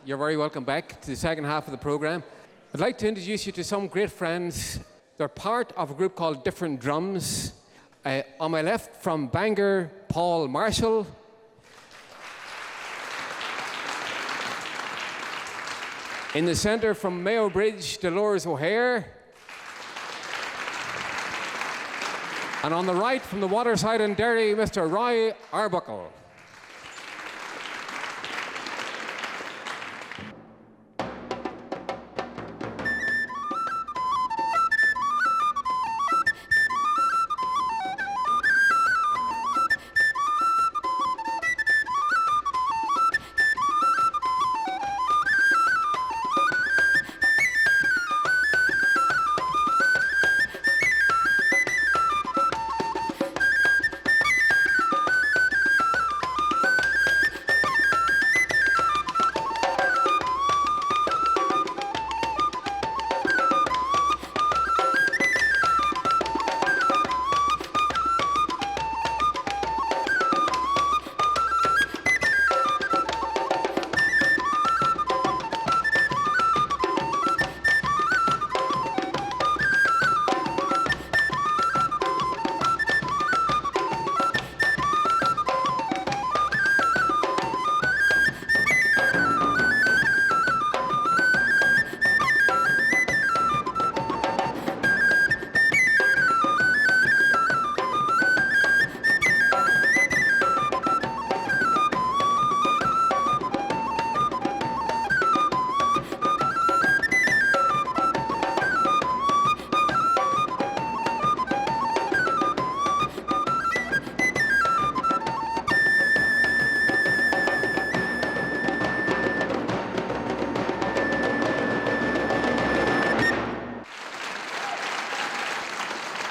You're very welcome back to the second half of the programme. I'd like to introduce you to some great friends. They're part of a group called Different Drums. On my left, from Bangor, Paul Marshall. In the centre, from Mayo Bridge, Dolores O'Hare. And on the right, from the Waterside in Derry, Mr. Roy Arbuckle.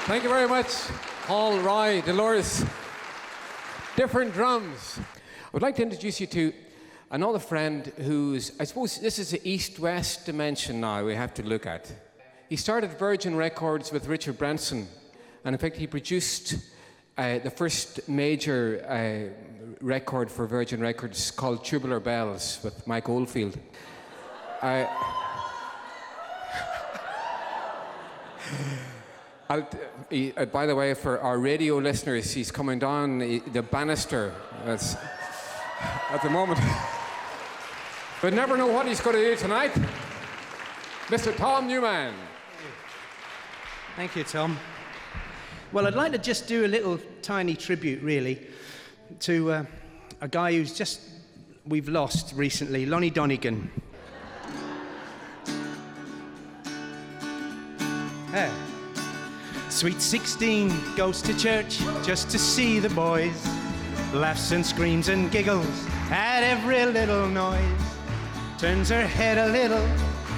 Thank you very much, Paul, Roy, Dolores. Different Drums. I would like to introduce you to another friend who's, I suppose this is the east-west dimension now we have to look at. He started Virgin Records with Richard Branson, and in fact he produced the first major record for Virgin Records called Tubular Bells with Mike Oldfield. By the way, for our radio listeners, he's coming down the banister at the moment. But never know what he's going to do tonight. Mr. Tom Newman. Thank you, Tom. Well, I'd like to just do a little tiny tribute, really, to a guy who's we've lost recently, Lonnie Donegan. Yeah. Sweet 16 goes to church just to see the boys, laughs and screams and giggles at every little noise, turns her head a little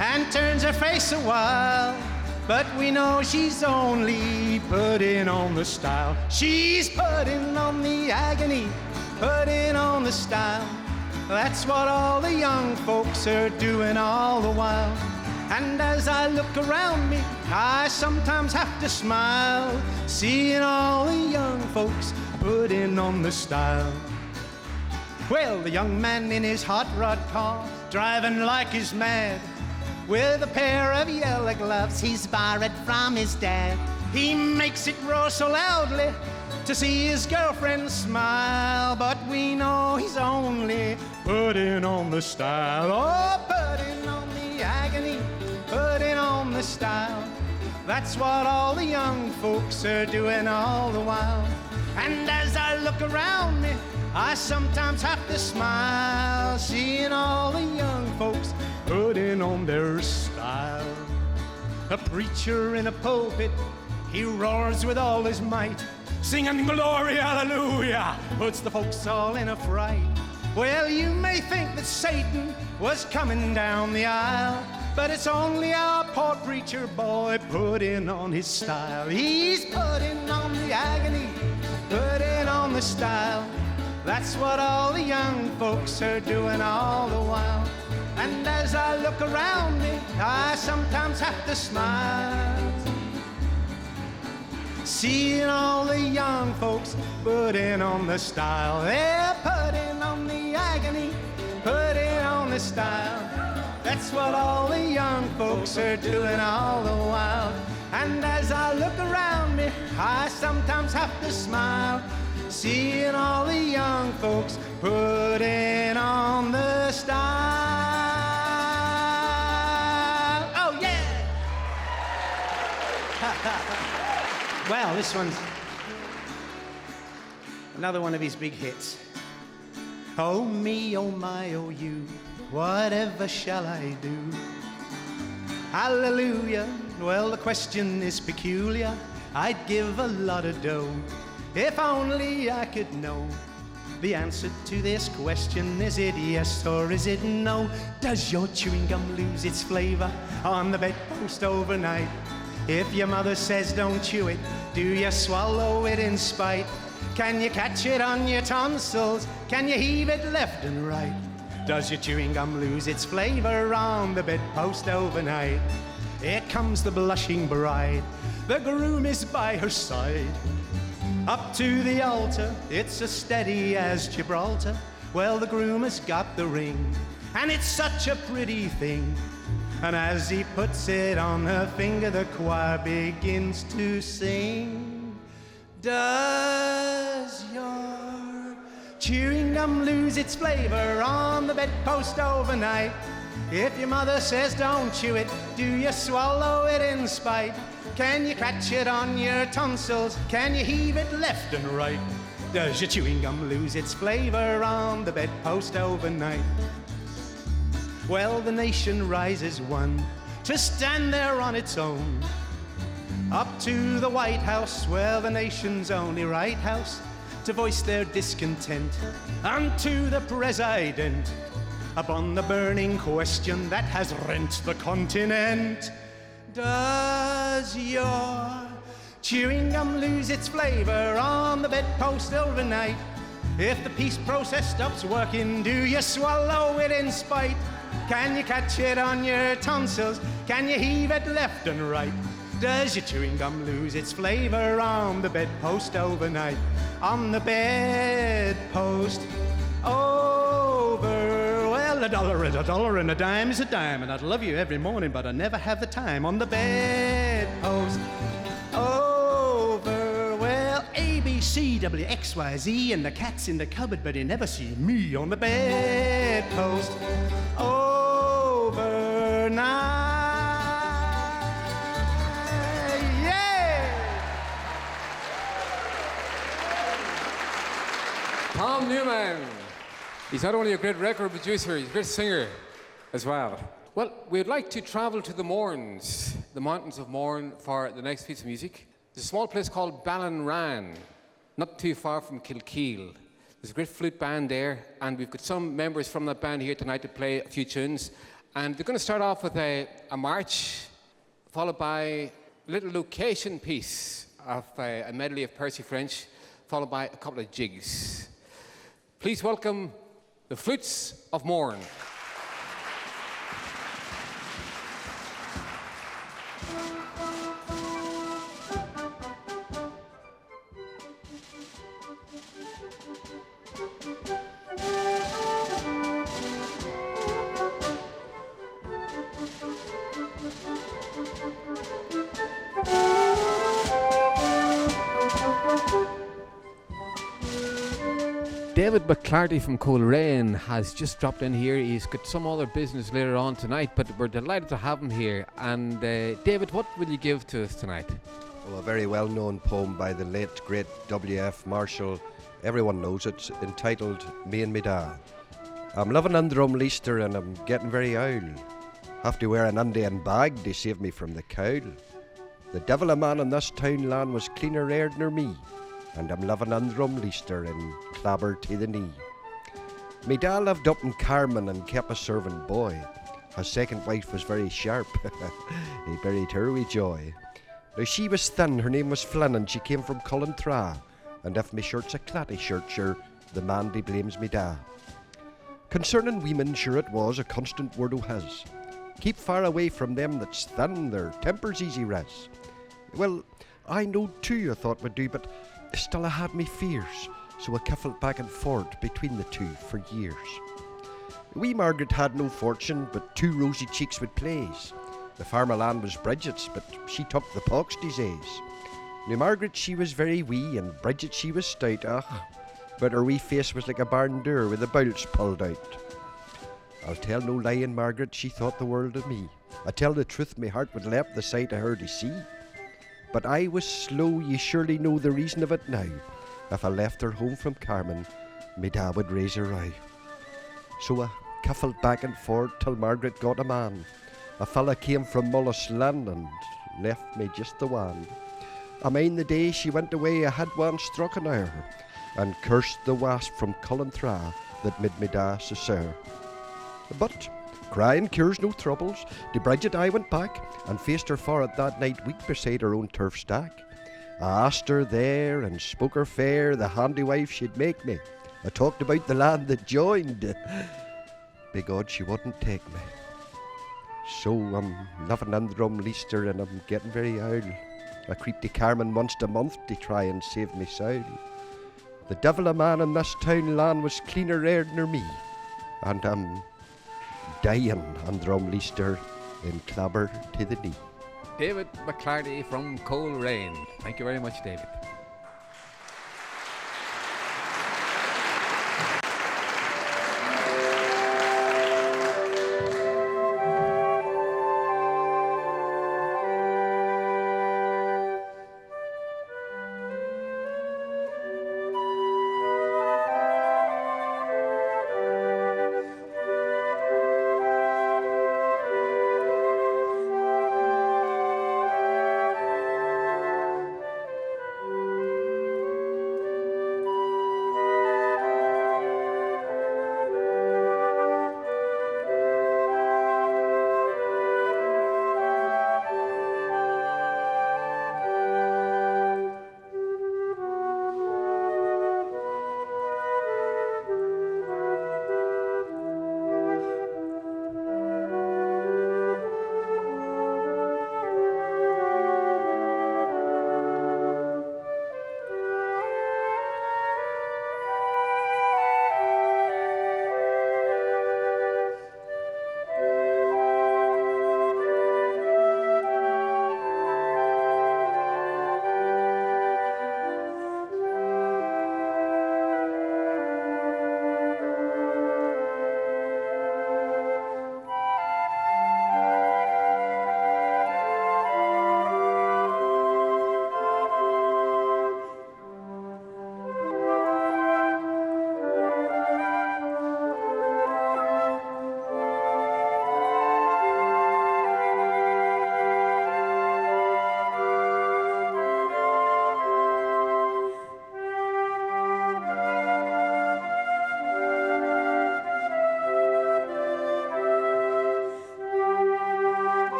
and turns her face a while, but we know she's only putting on the style. She's putting on the agony, putting on the style. That's what all the young folks are doing all the while. And as I look around me, I sometimes have to smile, seeing all the young folks putting on the style. Well, the young man in his hot rod car, driving like he's mad, with a pair of yellow gloves he's borrowed from his dad. He makes it roar so loudly to see his girlfriend smile, but we know he's only putting on the style. Oh, putting on the agony, putting on the style. That's what all the young folks are doing all the while. And as I look around me, I sometimes have to smile, seeing all the young folks putting on their style. A preacher in a pulpit, he roars with all his might, singing glory, hallelujah, puts the folks all in a fright. Well, you may think that Satan was coming down the aisle, but it's only our poor preacher boy putting on his style. He's putting on the agony, putting on the style. That's what all the young folks are doing all the while. And as I look around me, I sometimes have to smile, seeing all the young folks putting on the style. They're putting on the agony, putting on the the style. That's what all the young folks are doing all the while. And as I look around me, I sometimes have to smile, seeing all the young folks putting on the style. Oh, yeah! Well, this one's another one of his big hits. Oh me, oh my, oh you, whatever shall I do? Hallelujah, well the question is peculiar. I'd give a lot of dough if only I could know the answer to this question. Is it yes or is it no? Does your chewing gum lose its flavor on the bedpost overnight? If your mother says don't chew it, do you swallow it in spite? Can you catch it on your tonsils? Can you heave it left and right? Does your chewing gum lose its flavor on the bedpost overnight? Here comes the blushing bride, the groom is by her side. Up to the altar, it's as steady as Gibraltar. Well, the groom has got the ring, and it's such a pretty thing. And as he puts it on her finger, the choir begins to sing. Does your chewing gum lose its flavor on the bedpost overnight? If your mother says don't chew it, do you swallow it in spite? Can you catch it on your tonsils? Can you heave it left and right? Does your chewing gum lose its flavor on the bedpost overnight? Well, the nation rises one to stand there on its own. Up to the White House, well, the nation's only right house, to voice their discontent unto the president upon the burning question that has rent the continent. Does your chewing gum lose its flavor on the bedpost overnight? If the peace process stops working, do you swallow it in spite? Can you catch it on your tonsils? Can you heave it left and right? Does your chewing gum lose its flavor on the bedpost overnight? On the bedpost over. Well, a dollar and a dime is a dime, and I'd love you every morning, but I never have the time. On the bedpost over. Well, A, B, C, W, X, Y, Z, and the cat's in the cupboard, but you never see me on the bedpost overnight. Tom Newman. He's not only a great record producer, he's a great singer as well. Well, we'd like to travel to the Mournes, the mountains of Mourne, for the next piece of music. There's a small place called Ballinran, not too far from Kilkeel. There's a great flute band there, and we've got some members from that band here tonight to play a few tunes. And they're going to start off with a march, followed by a little location piece of a medley of Percy French, followed by a couple of jigs. Please welcome the Flutes of Mourne. David McClarty from Coleraine has just dropped in here. He's got some other business later on tonight, but we're delighted to have him here. And David, what will you give to us tonight? Oh, a very well-known poem by the late, great W.F. Marshall. Everyone knows it, entitled Me and Me Da. I'm living in Drumleaster and I'm getting very old. Have to wear an Indian bag to save me from the cowl. The devil a man in this town land was cleaner aired nor me, and I'm living in Drumleaster and clabber to the knee. Me da lived up in Carman and kept a servant boy. His second wife was very sharp. He buried her with joy. Now she was thin, her name was Flynn, and she came from Cullentra. And if me shirt's a clatty shirt, sure, the man they blames me da. Concerning women, sure it was a constant word o' his. Keep far away from them that's thin, their temper's easy res. Well, I know too, I thought would do, but still I had me fears, so I kiffled back and forth between the two for years. Wee Margaret had no fortune, but 2 rosy cheeks with plays. The farmer land was Bridget's, but she took the pox disease. Now Margaret she was very wee, and Bridget she was stout, but her wee face was like a barn door with the bowls pulled out. I'll tell no lie, in Margaret she thought the world of me. I tell the truth, my heart would leap the sight of her to see. But I was slow, ye surely know the reason of it now. If I left her home from Carmen, me da would raise her eye. So I kiffled back and forth till Margaret got a man. A fella came from Mullis land and left me just the one. I mind the day she went away, I had one struck an hour, and cursed the wasp from Cullenthra that made me da so sour. But crying cures no troubles. To Bridget I went back and faced her for it that night week beside her own turf stack. I asked her there and spoke her fair, the handy wife she'd make me. I talked about the land that joined. By God, she wouldn't take me. So I'm living in Drumleaster and I'm getting very old. I creep to Carmen once a month to try and save me soul. The devil a man in this town land was cleaner air nor me, and I'm dying on Drumleaster in clabber to the knee. David McClarty from Coleraine. Thank you very much, David.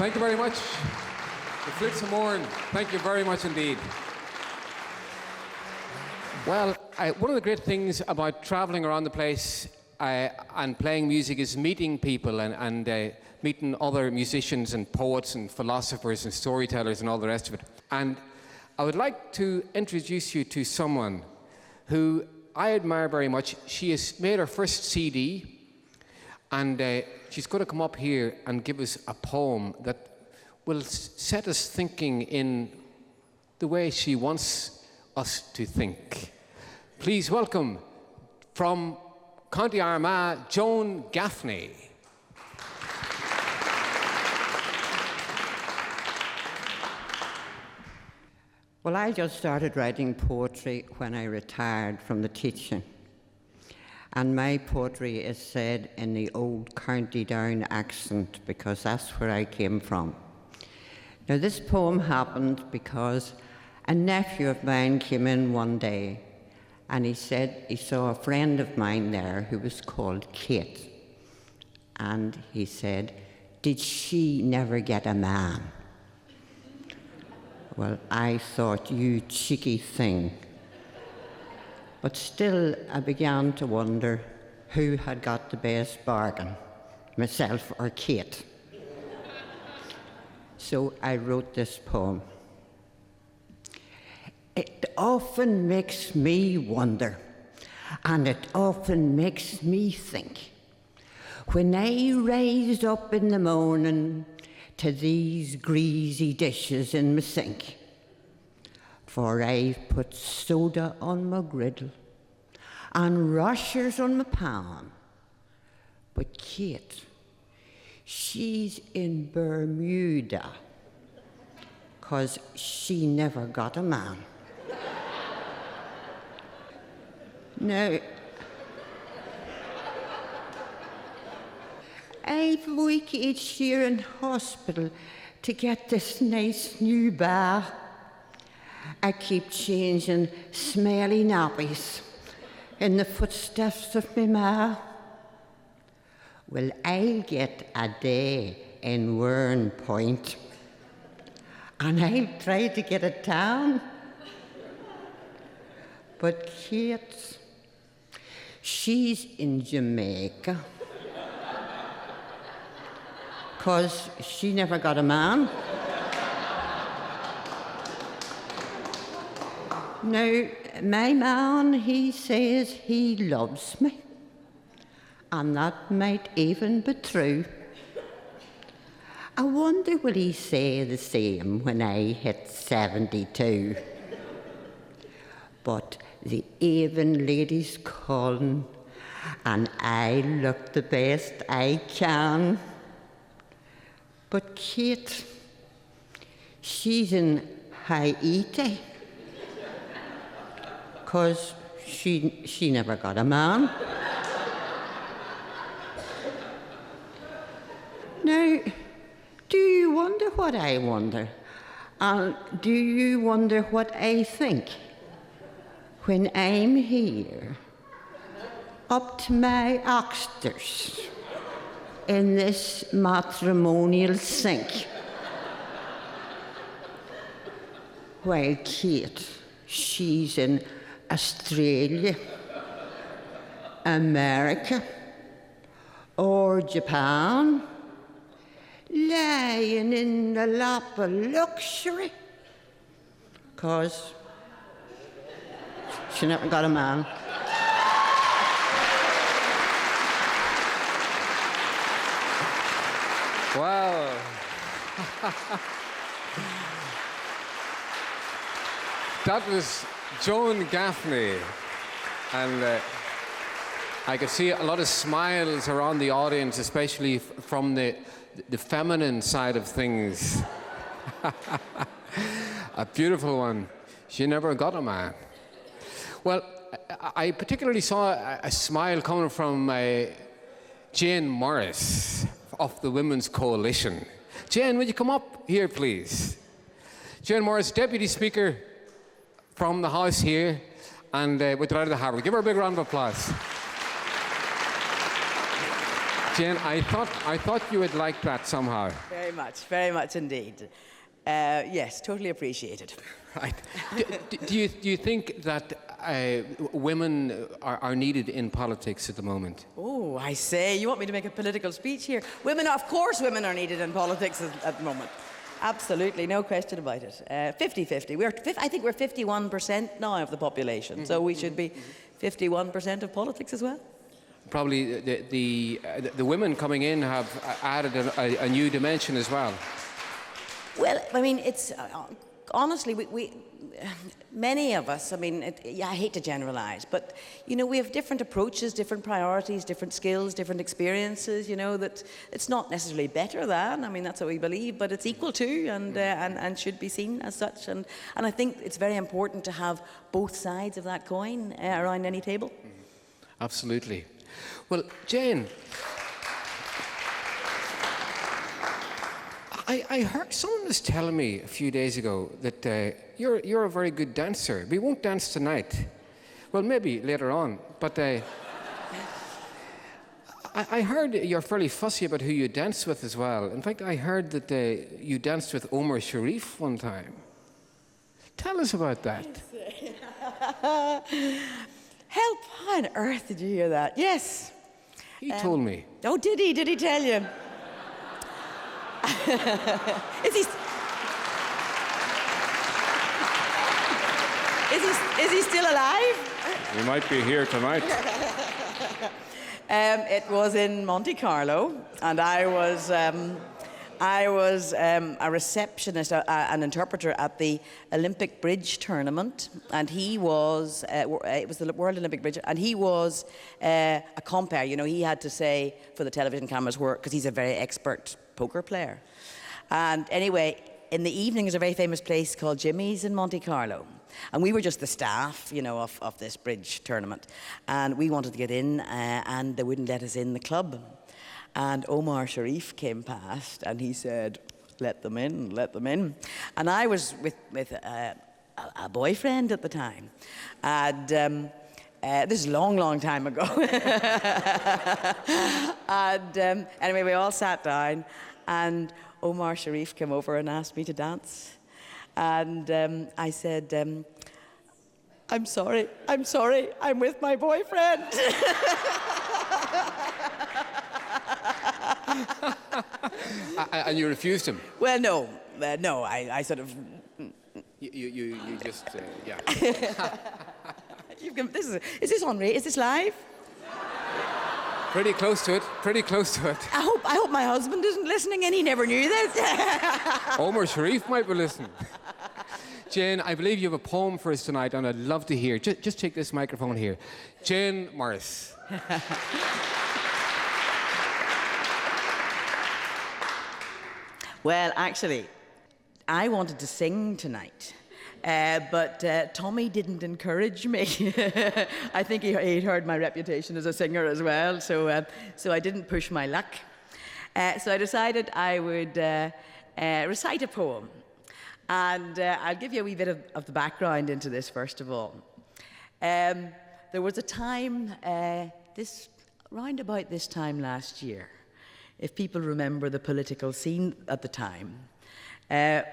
Thank you very much. The Flitz Moran, thank you very much indeed. Well, one of the great things about traveling around the place and playing music is meeting people and meeting other musicians and poets and philosophers and storytellers and all the rest of it. And I would like to introduce you to someone who I admire very much. She has made her first CD, and she's going to come up here and give us a poem that will set us thinking in the way she wants us to think. Please welcome, from County Armagh, Joan Gaffney. Well, I just started writing poetry when I retired from the teaching. And my poetry is said in the old County Down accent because that's where I came from. Now, this poem happened because a nephew of mine came in one day and he said he saw a friend of mine there who was called Kate. And he said, "Did she never get a man?" Well, I thought, you cheeky thing. But still, I began to wonder who had got the best bargain, myself or Kate. So I wrote this poem. It often makes me wonder, and it often makes me think, when I rise up in the morning to these greasy dishes in my sink, for I've put soda on my griddle and rashers on my pan. But Kate, she's in Bermuda, 'cause she never got a man. Now, I've a week each year in hospital to get this nice new bar. I keep changing smelly nappies in the footsteps of me ma. Well, I'll get a day in Wern Point, and I'll try to get it down. But Kate, she's in Jamaica, 'cause she never got a man. Now, my man, he says he loves me, and that might even be true. I wonder will he say the same when I hit 72? But the Avon lady's calling, and I look the best I can. But Kate, she's in Haiti, 'cause she never got a man. Now, do you wonder what I wonder? And do you wonder what I think when I'm here, up to my oxters, in this matrimonial sink, while Kate, she's in Australia, America, or Japan, lying in the lap of luxury, 'cause she never got a man. Wow. That was Joan Gaffney. And I could see a lot of smiles around the audience, especially from the feminine side of things. A beautiful one. She never got a man. Well, I particularly saw a smile coming from Jane Morris of the Women's Coalition. Jane, would you come up here, please? Jane Morris, Deputy Speaker from the House here, and we're delighted to have her. Give her a big round of applause. Jane, I thought you would like that somehow. Very much indeed. Yes, totally appreciated. Right. Do you think that women are needed in politics at the moment? Oh, I say, you want me to make a political speech here? Women, of course women are needed in politics at the moment. Absolutely, no question about it. 50-50. I think we're 51% now of the population, so we should be 51% of politics as well. Probably the women coming in have added a new dimension as well. Well, I mean, it's honestly, we many of us. I mean, I hate to generalise, but you know, we have different approaches, different priorities, different skills, different experiences. You know, that it's not necessarily better than. I mean, that's what we believe, but it's equal to, and should be seen as such. And I think it's very important to have both sides of that coin around any table. Absolutely. Well, Jane, I heard someone was telling me a few days ago that you're a very good dancer. We won't dance tonight. Well, maybe later on. But I heard you're fairly fussy about who you dance with as well. In fact, I heard that you danced with Omar Sharif one time. Tell us about that. Help! How on earth did you hear that? Yes. He told me. Oh, did he? Did he tell you? Is he still alive? You might be here tonight. It was in Monte Carlo, and I was a receptionist, an interpreter at the Olympic Bridge tournament, and he was, it was the World Olympic Bridge, and he was a compere. You know, he had to say for the television cameras where, because he's a very expert poker player. And anyway, in the evening is a very famous place called Jimmy's in Monte Carlo. And we were just the staff, you know, of this bridge tournament. And we wanted to get in, and they wouldn't let us in the club. And Omar Sharif came past, and he said, let them in, let them in. And I was with a boyfriend at the time. And this is a long, long time ago. And anyway, we all sat down, and Omar Sharif came over and asked me to dance. And I said, I'm sorry, I'm with my boyfriend. And you refused him? Well, no, I sort of... You just, yeah. Is this on? Is this live? Pretty close to it, pretty close to it. I hope my husband isn't listening and he never knew this. Omar Sharif might be listening. Jane, I believe you have a poem for us tonight, and I'd love to hear. Just take this microphone here. Jane Morris. Well, actually, I wanted to sing tonight, but Tommy didn't encourage me. I think he'd heard my reputation as a singer as well, so I didn't push my luck. So I decided I would recite a poem. And I'll give you a wee bit of the background into this, first of all. There was a time, round about this time last year, if people remember the political scene at the time,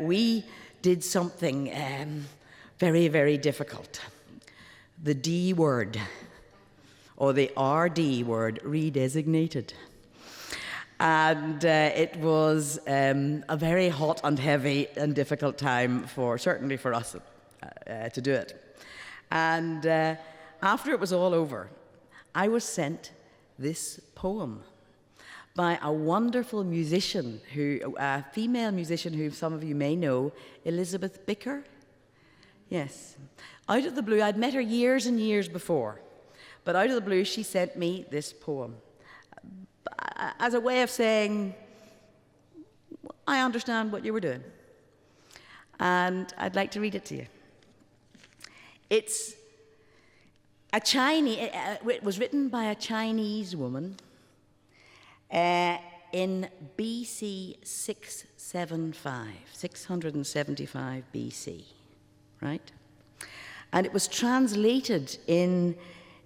we did something very, very difficult. The D word, or the RD word, redesignated. And it was a very hot and heavy and difficult time, certainly for us to do it. And after it was all over, I was sent this poem by a wonderful musician, a female musician who some of you may know, Elizabeth Bicker. Yes. Out of the blue, I'd met her years and years before, but out of the blue, she sent me this poem as a way of saying, I understand what you were doing, and I'd like to read it to you. It's a Chinese, it was written by a Chinese woman in BC 675 BC, right? And it was translated in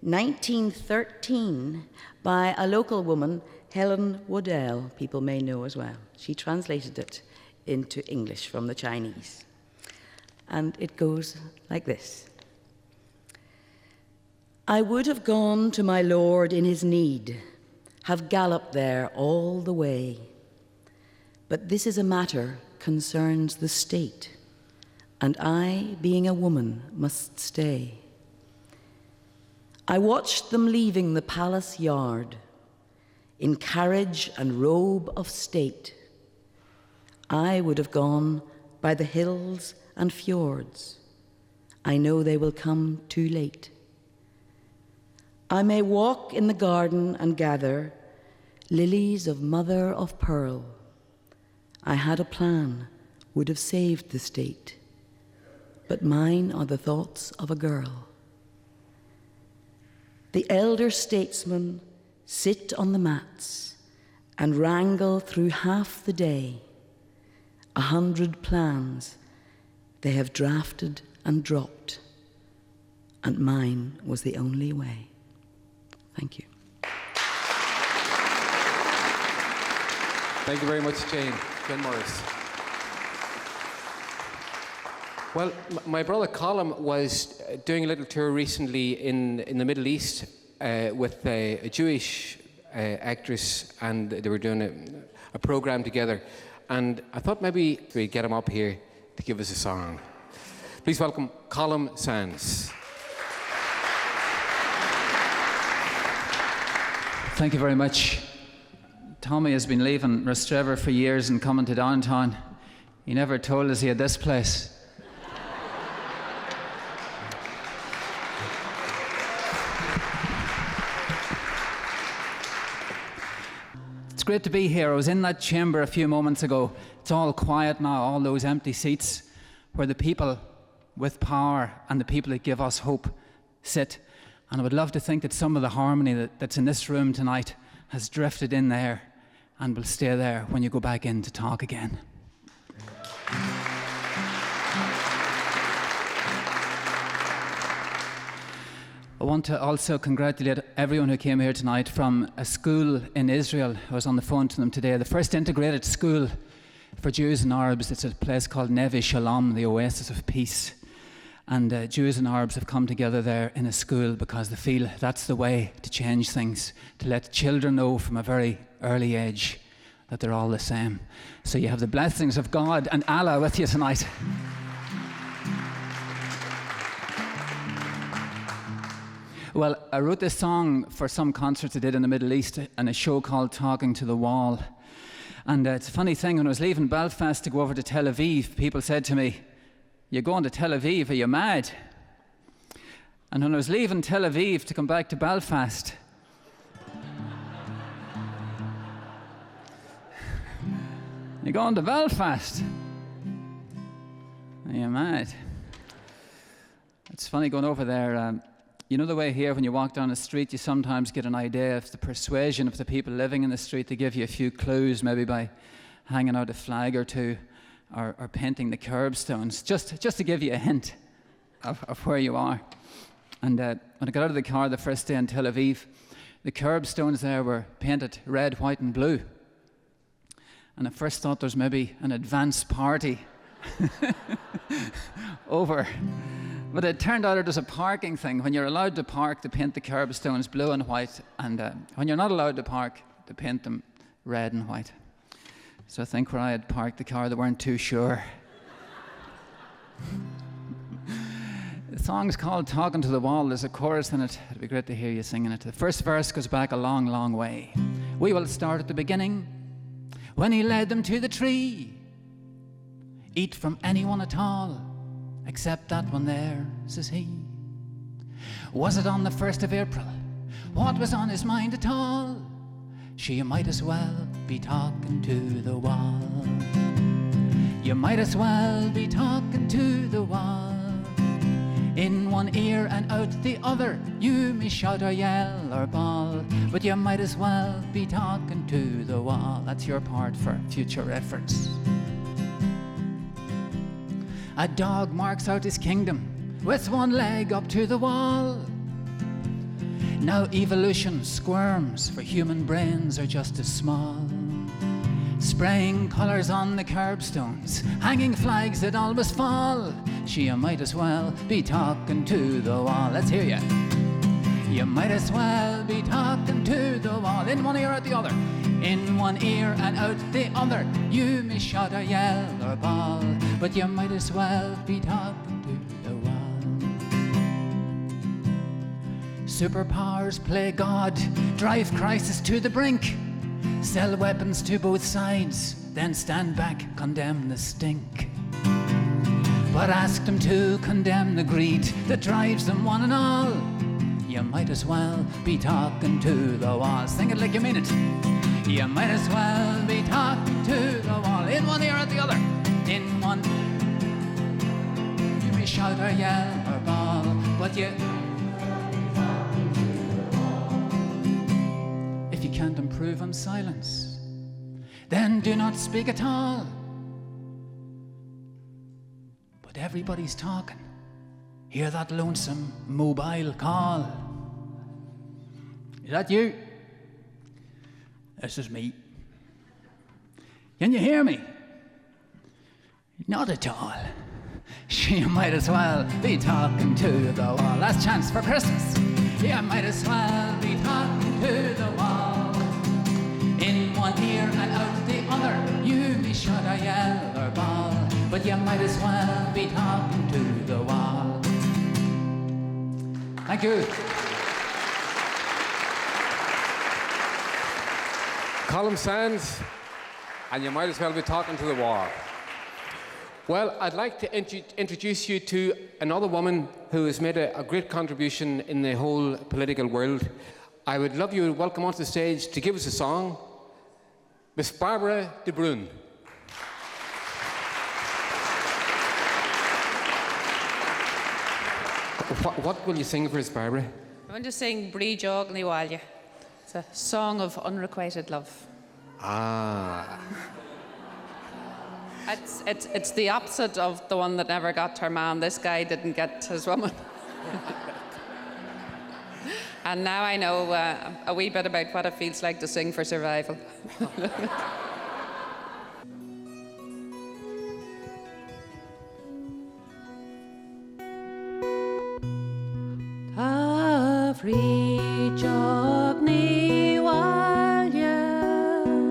1913 by a local woman, Helen Waddell, people may know as well. She translated it into English from the Chinese. And it goes like this. I would have gone to my Lord in his need, have galloped there all the way. But this is a matter concerns the state, and I, being a woman, must stay. I watched them leaving the palace yard, in carriage and robe of state. I would have gone by the hills and fjords. I know they will come too late. I may walk in the garden and gather lilies of mother of pearl. I had a plan, would have saved the state, but mine are the thoughts of a girl. The elder statesmen sit on the mats and wrangle through half the day. 100 plans they have drafted and dropped, and mine was the only way. Thank you. Thank you very much, Jane Morris. Well, my brother Colm was doing a little tour recently in the Middle East with a Jewish actress, and they were doing a program together. And I thought maybe we'd get him up here to give us a song. Please welcome Colm Sands. Thank you very much. Tommy has been leaving Rostrevor for years and coming to downtown. He never told us he had this place. It's great to be here. I was in that chamber a few moments ago. It's all quiet now, all those empty seats where the people with power and the people that give us hope sit. And I would love to think that some of the harmony that's in this room tonight has drifted in there and will stay there when you go back in to talk again. I want to also congratulate everyone who came here tonight from a school in Israel. I was on the phone to them today. The first integrated school for Jews and Arabs. It's a place called Neve Shalom, the Oasis of Peace. And Jews and Arabs have come together there in a school because they feel that's the way to change things, to let children know from a very early age that they're all the same. So you have the blessings of God and Allah with you tonight. Well, I wrote this song for some concerts I did in the Middle East and a show called Talking to the Wall. And it's a funny thing, when I was leaving Belfast to go over to Tel Aviv, people said to me, "You're going to Tel Aviv, are you mad?" And when I was leaving Tel Aviv to come back to Belfast, "You're going to Belfast? Are you mad?" It's funny going over there. You know the way here, when you walk down the street, you sometimes get an idea of the persuasion of the people living in the street. They give you a few clues, maybe by hanging out a flag or two, or painting the curbstones, just to give you a hint of where you are. And when I got out of the car the first day in Tel Aviv, the curbstones there were painted red, white and blue. And I first thought there was maybe an advance party over. But it turned out it was a parking thing. When you're allowed to park, they paint the curbstones blue and white. And when you're not allowed to park, they paint them red and white. So I think where I had parked the car, they weren't too sure. The song's called Talking to the Wall. There's a chorus in it. It'd be great to hear you singing it. The first verse goes back a long, long way. We will start at the beginning. When he led them to the tree, eat from anyone at all, except that one there, says he. Was it on the 1st of April? What was on his mind at all? She might as well be talking to the wall. You might as well be talking to the wall. In one ear and out the other, you may shout or yell or bawl, but you might as well be talking to the wall. That's your part for future efforts. A dog marks out his kingdom with one leg up to the wall. Now evolution squirms, for human brains are just as small. spraying colours on the curbstones, hanging flags that always fall. You might as well be talking to the wall. Let's hear you. You might as well be talking to the wall. In one ear or the other, in one ear and out the other. You may shout or yell or bawl, but you might as well be talking to the wall. Superpowers play God, drive crisis to the brink, sell weapons to both sides, then stand back, condemn the stink. But ask them to condemn the greed that drives them one and all. You might as well be talking to the wall. Sing it like you mean it. You might as well be talking to the wall. In one ear or the other. In one. You may shout or yell or bawl, but you. If you can't improve on silence, then do not speak at all. But everybody's talking. Hear that lonesome mobile call. Is that you? This is me. Can you hear me? Not at all. You might as well be talking to the wall. Last chance for Christmas. You might as well be talking to the wall. In one ear and out the other. You may shout or yell or bawl, but you might as well be talking to the wall. Thank you. Column Sands, and you might as well be talking to the wall. Well, I'd like to introduce you to another woman who has made a great contribution in the whole political world. I would love you to welcome onto the stage to give us a song, Miss Barbara de Bruyn. What will you sing for us, Barbara? I'm going to sing Brí Jog ní Bhaile. It's a song of unrequited love. Ah. It's the opposite of the one that never got her man. This guy didn't get his woman. And now I know a wee bit about what it feels like to sing for survival. Brí Jog ní Bhaile,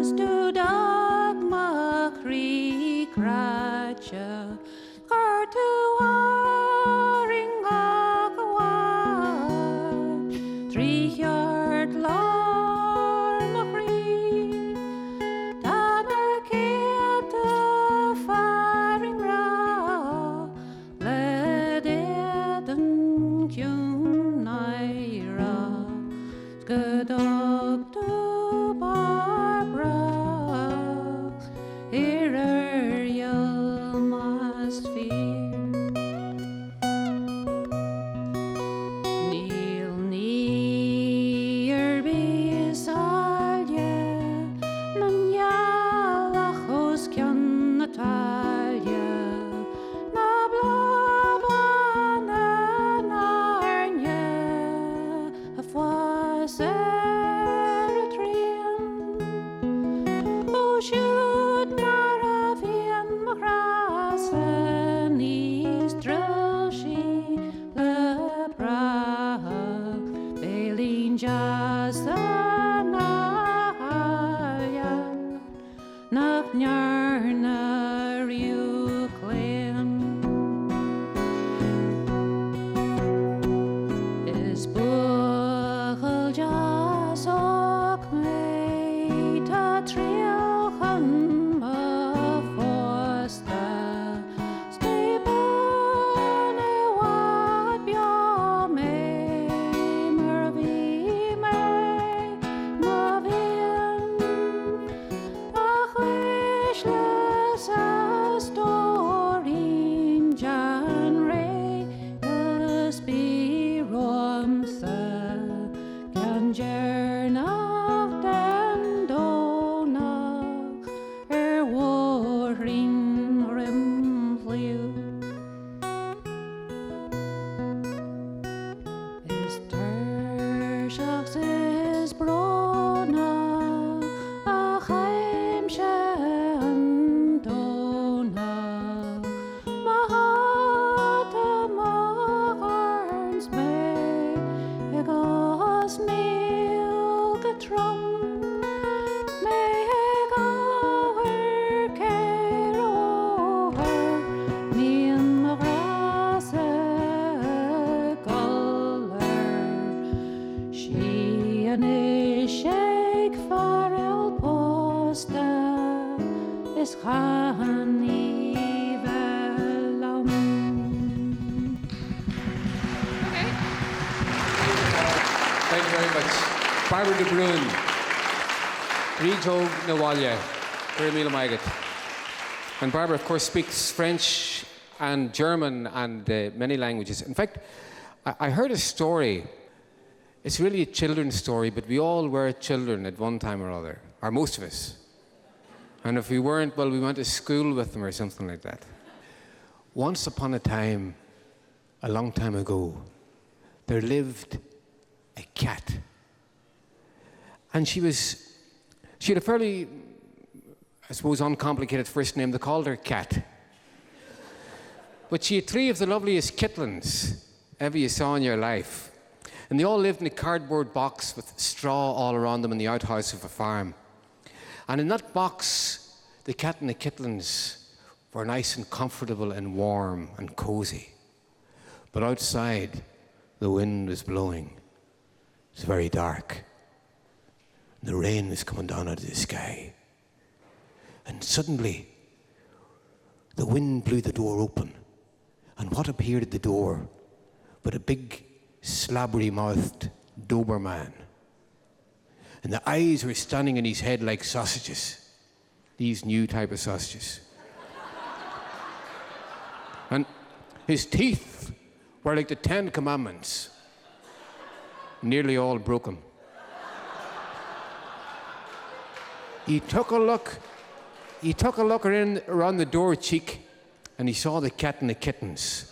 stúdag má crí craite, gur tú áring ag bhhaid, trícheart lár na crí, tána céta faring rá, le déan ciún naira, Barbara de Bruin, Rijo Nawalya, Mila Magat. And Barbara, of course, speaks French and German and many languages. In fact, I heard a story. It's really a children's story, but we all were children at one time or other, or most of us. And if we weren't, well, we went to school with them or something like that. Once upon a time, a long time ago, there lived a cat. And she had a fairly, I suppose, uncomplicated first name. They called her Cat. But she had 3 of the loveliest kittens ever you saw in your life. And they all lived in a cardboard box with straw all around them in the outhouse of a farm. And in that box, the cat and the kittens were nice and comfortable and warm and cozy. But outside, the wind was blowing. It was very dark. The rain was coming down out of the sky. And suddenly, the wind blew the door open. And what appeared at the door but a big, slabbery-mouthed Doberman. And the eyes were standing in his head like sausages. These new type of sausages. And his teeth were like the 10 Commandments, nearly all broken. He took a look around the door cheek, and he saw the cat and the kittens.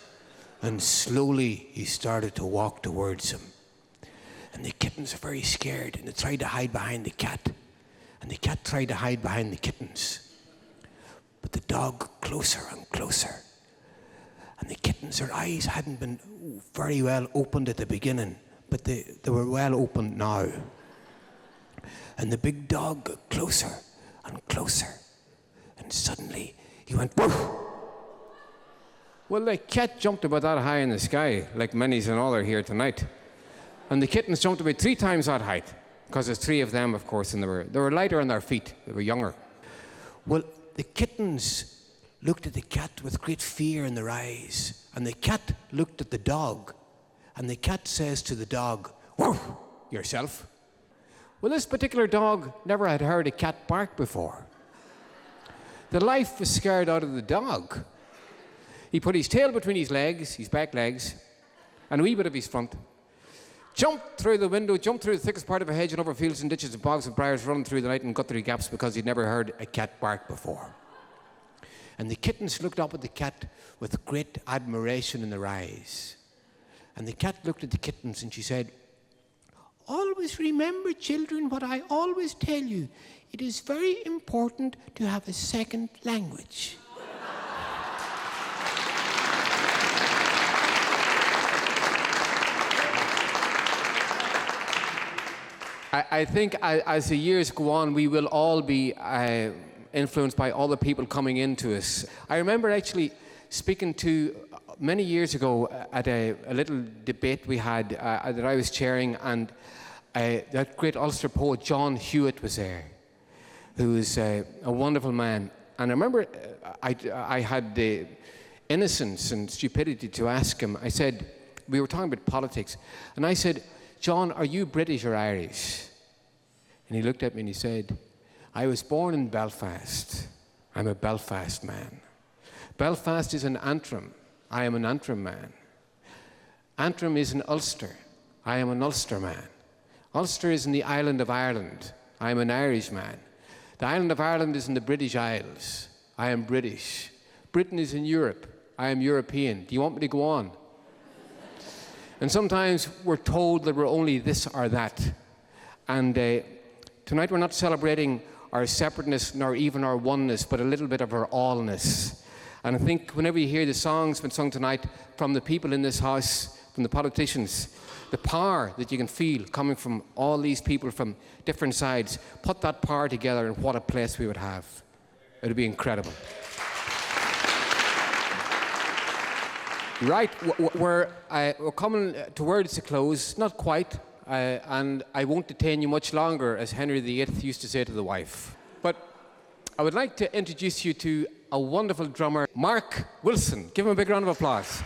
And slowly he started to walk towards them. And the kittens are very scared, and they tried to hide behind the cat. And the cat tried to hide behind the kittens. But the dog closer and closer. And the kittens, their eyes hadn't been very well opened at the beginning, but they were well opened now. And the big dog got closer and closer. And suddenly he went, woof! Well, the cat jumped about that high in the sky, like many's and all are here tonight. And the kittens jumped about 3 times that height, because there's 3 of them, of course, and they were lighter on their feet. They were younger. Well, the kittens looked at the cat with great fear in their eyes. And the cat looked at the dog. And the cat says to the dog, woof, yourself. Well, this particular dog never had heard a cat bark before. The life was scared out of the dog. He put his tail between his legs, his back legs, and a wee bit of his front. Jumped through the window, jumped through the thickest part of a hedge and over fields and ditches and bogs and briars, running through the night and guthrie gaps because he'd never heard a cat bark before. And the kittens looked up at the cat with great admiration in their eyes. And the cat looked at the kittens and she said, always remember, children, what I always tell you. It is very important to have a second language. I think as the years go on, we will all be influenced by all the people coming into us. I remember actually speaking to, many years ago, at a little debate we had that I was chairing, and that great Ulster poet John Hewitt was there, who was a wonderful man. And I remember I had the innocence and stupidity to ask him. I said, we were talking about politics, and I said, John, are you British or Irish? And he looked at me and he said, I was born in Belfast. I'm a Belfast man. Belfast is an Antrim. I am an Antrim man. Antrim is in Ulster. I am an Ulster man. Ulster is in the island of Ireland. I am an Irish man. The island of Ireland is in the British Isles. I am British. Britain is in Europe. I am European. Do you want me to go on? And sometimes we're told that we're only this or that. And tonight we're not celebrating our separateness nor even our oneness, but a little bit of our allness. And I think whenever you hear the songs been sung tonight from the people in this house, from the politicians, the power that you can feel coming from all these people from different sides, put that power together and what a place we would have. It would be incredible. Right, we're coming towards the close, not quite, and I won't detain you much longer, as Henry VIII used to say to the wife. But I would like to introduce you to a wonderful drummer, Mark Wilson. Give him a big round of applause.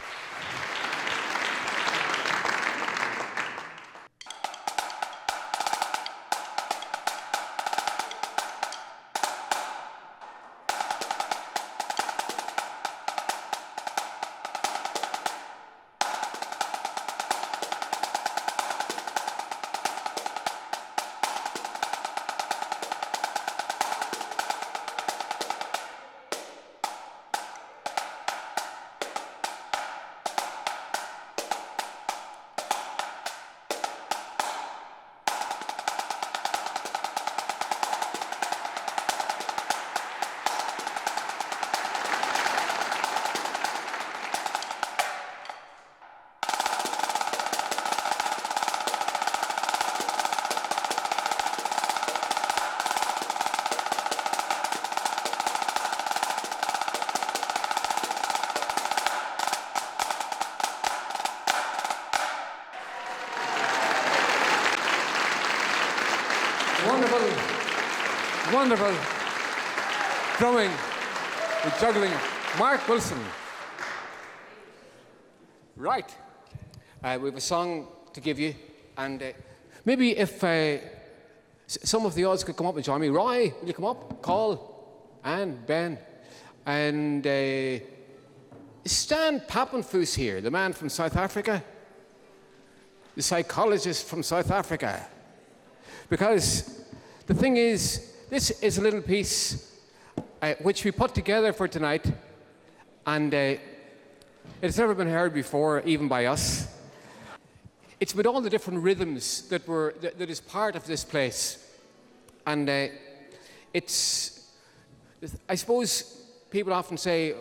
wonderful, wonderful drumming and juggling. Mark Wilson. Right. We have a song to give you, and maybe if some of the others could come up and join me. Roy, will you come up? Carl, Anne, Ben, and Stan Pappenfuss here, the man from South Africa, the psychologist from South Africa. Because the thing is, this is a little piece which we put together for tonight, and it's never been heard before, even by us. It's with all the different rhythms that is part of this place, and it's. I suppose people often say,